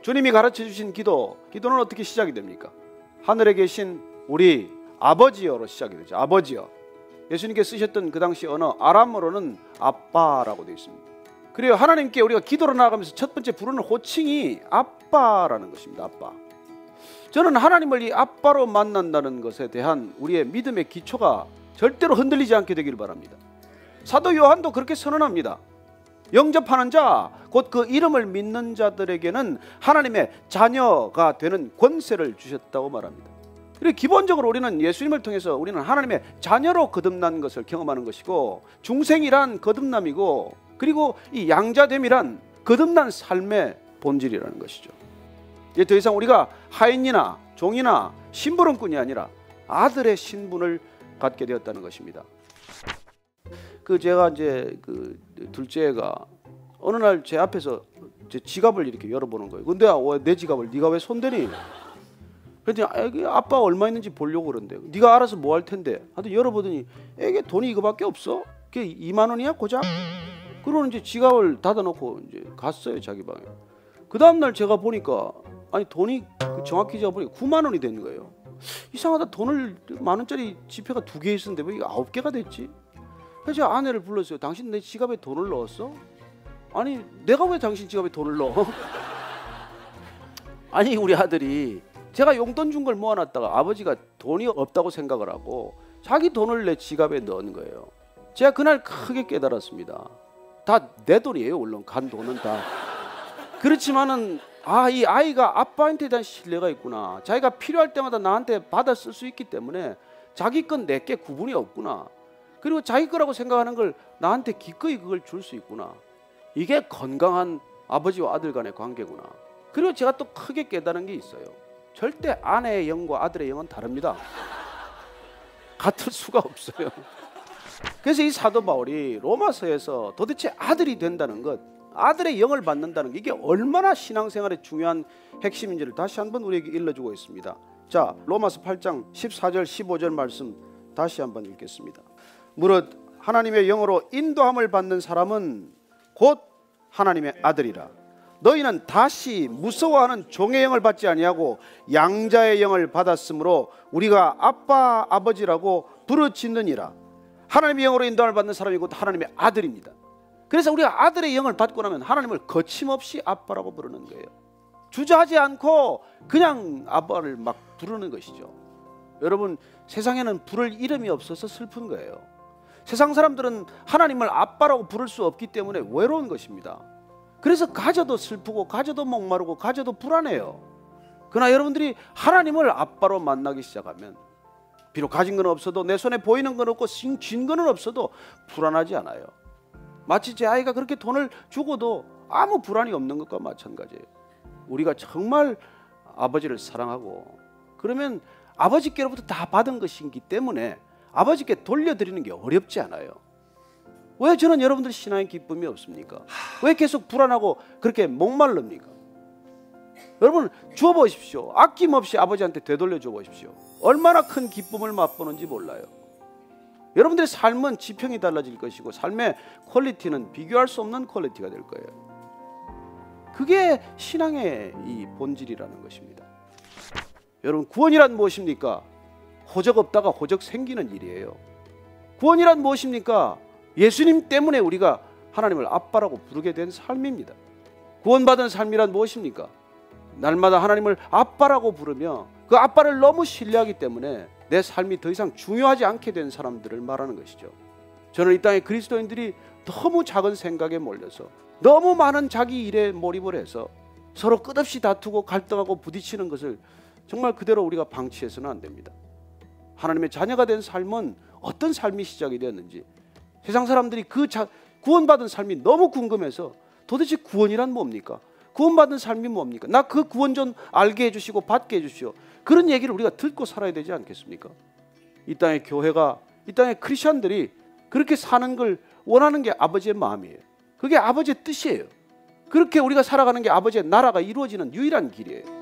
주님이 가르쳐 주신 기도는 어떻게 시작이 됩니까? 하늘에 계신 우리 아버지여로 시작이 되죠. 아버지여. 예수님께 쓰셨던 그 당시 언어 아람어로는 아빠라고 되어 있습니다. 그래요. 하나님께 우리가 기도로 나아가면서 첫 번째 부르는 호칭이 아빠라는 것입니다. 아빠. 저는 하나님을 이 아빠로 만난다는 것에 대한 우리의 믿음의 기초가 절대로 흔들리지 않게 되기를 바랍니다. 사도 요한도 그렇게 선언합니다. 영접하는 자, 곧 그 이름을 믿는 자들에게는 하나님의 자녀가 되는 권세를 주셨다고 말합니다. 그리고 기본적으로 우리는 예수님을 통해서 우리는 하나님의 자녀로 거듭난 것을 경험하는 것이고, 중생이란 거듭남이고, 그리고 이 양자됨이란 거듭난 삶의 본질이라는 것이죠. 이제 더 이상 우리가 하인이나 종이나 심부름꾼이 아니라 아들의 신분을 갖게 되었다는 것입니다. 제가 이제 둘째가 어느 날 제 앞에서 제 지갑을 이렇게 열어보는 거예요. 근데 내 지갑을 네가 왜 손대니? 그랬더니 아빠 얼마 있는지 보려고 그런데. 네가 알아서 뭐 할 텐데. 하여튼 열어보더니 이게 돈이 이거밖에 없어. 그게 2만 원이야 고작? 그러는 이제 지갑을 닫아놓고 이제 갔어요 자기 방에. 그 다음날 제가 보니까 돈이 정확히 제가 보니까 9만 원이 되는 거예요. 이상하다. 돈을 1만 원짜리 지폐가 2개 있었는데 왜 이게 9개가 됐지? 그래서 제가 아내를 불렀어요. 당신 내 지갑에 돈을 넣었어? 아니 내가 왜 당신 지갑에 돈을 넣어? 아니 우리 아들이 제가 용돈 준 걸 모아놨다가 아버지가 돈이 없다고 생각을 하고 자기 돈을 내 지갑에 넣은 거예요. 제가 그날 크게 깨달았습니다. 다 내 돈이에요. 물론 간 돈은 다. 그렇지만은 이 아이가 아빠한테 대한 신뢰가 있구나. 자기가 필요할 때마다 나한테 받아 쓸 수 있기 때문에 자기 건 내게 구분이 없구나. 그리고 자기 거라고 생각하는 걸 나한테 기꺼이 그걸 줄 수 있구나. 이게 건강한 아버지와 아들 간의 관계구나. 그리고 제가 또 크게 깨달은 게 있어요. 절대 아내의 영과 아들의 영은 다릅니다. 같을 수가 없어요. 그래서 이 사도 바울이 로마서에서 도대체 아들이 된다는 것, 아들의 영을 받는다는 게 이게 얼마나 신앙생활에 중요한 핵심인지를 다시 한번 우리에게 일러주고 있습니다. 자, 로마서 8장 14절 15절 말씀 다시 한번 읽겠습니다. 무릇 하나님의 영으로 인도함을 받는 사람은 곧 하나님의 아들이라. 너희는 다시 무서워하는 종의 영을 받지 아니하고 양자의 영을 받았으므로 우리가 아빠 아버지라고 부르짖느니라. 하나님의 영으로 인도함을 받는 사람이 곧 하나님의 아들입니다. 그래서 우리가 아들의 영을 받고 나면 하나님을 거침없이 아빠라고 부르는 거예요. 주저하지 않고 그냥 아빠를 막 부르는 것이죠. 여러분, 세상에는 부를 이름이 없어서 슬픈 거예요. 세상 사람들은 하나님을 아빠라고 부를 수 없기 때문에 외로운 것입니다. 그래서 가져도 슬프고 가져도 목마르고 가져도 불안해요. 그러나 여러분들이 하나님을 아빠로 만나기 시작하면 비록 가진 건 없어도, 내 손에 보이는 건 없고 쥔 거는 없어도 불안하지 않아요. 마치 제 아이가 그렇게 돈을 주고도 아무 불안이 없는 것과 마찬가지예요. 우리가 정말 아버지를 사랑하고 그러면 아버지께로부터 다 받은 것이기 때문에 아버지께 돌려드리는 게 어렵지 않아요. 왜 저는 여러분들 신앙의 기쁨이 없습니까? 왜 계속 불안하고 그렇게 목말릅니까? 여러분 주어보십시오. 아낌없이 아버지한테 되돌려 줘보십시오. 얼마나 큰 기쁨을 맛보는지 몰라요. 여러분들의 삶은 지평이 달라질 것이고 삶의 퀄리티는 비교할 수 없는 퀄리티가 될 거예요. 그게 신앙의 이 본질이라는 것입니다. 여러분, 구원이란 무엇입니까? 호적 없다가 호적 생기는 일이에요. 구원이란 무엇입니까? 예수님 때문에 우리가 하나님을 아빠라고 부르게 된 삶입니다. 구원받은 삶이란 무엇입니까? 날마다 하나님을 아빠라고 부르며 그 아빠를 너무 신뢰하기 때문에 내 삶이 더 이상 중요하지 않게 된 사람들을 말하는 것이죠. 저는 이 땅의 그리스도인들이 너무 작은 생각에 몰려서 너무 많은 자기 일에 몰입을 해서 서로 끝없이 다투고 갈등하고 부딪히는 것을 정말 그대로 우리가 방치해서는 안 됩니다. 하나님의 자녀가 된 삶은 어떤 삶이 시작이 되었는지, 세상 사람들이 구원받은 삶이 너무 궁금해서 도대체 구원이란 뭡니까? 구원받은 삶이 뭡니까? 나 그 구원 좀 알게 해주시고 받게 해주시오. 그런 얘기를 우리가 듣고 살아야 되지 않겠습니까? 이 땅의 교회가, 이 땅의 크리스천들이 그렇게 사는 걸 원하는 게 아버지의 마음이에요. 그게 아버지의 뜻이에요. 그렇게 우리가 살아가는 게 아버지의 나라가 이루어지는 유일한 길이에요.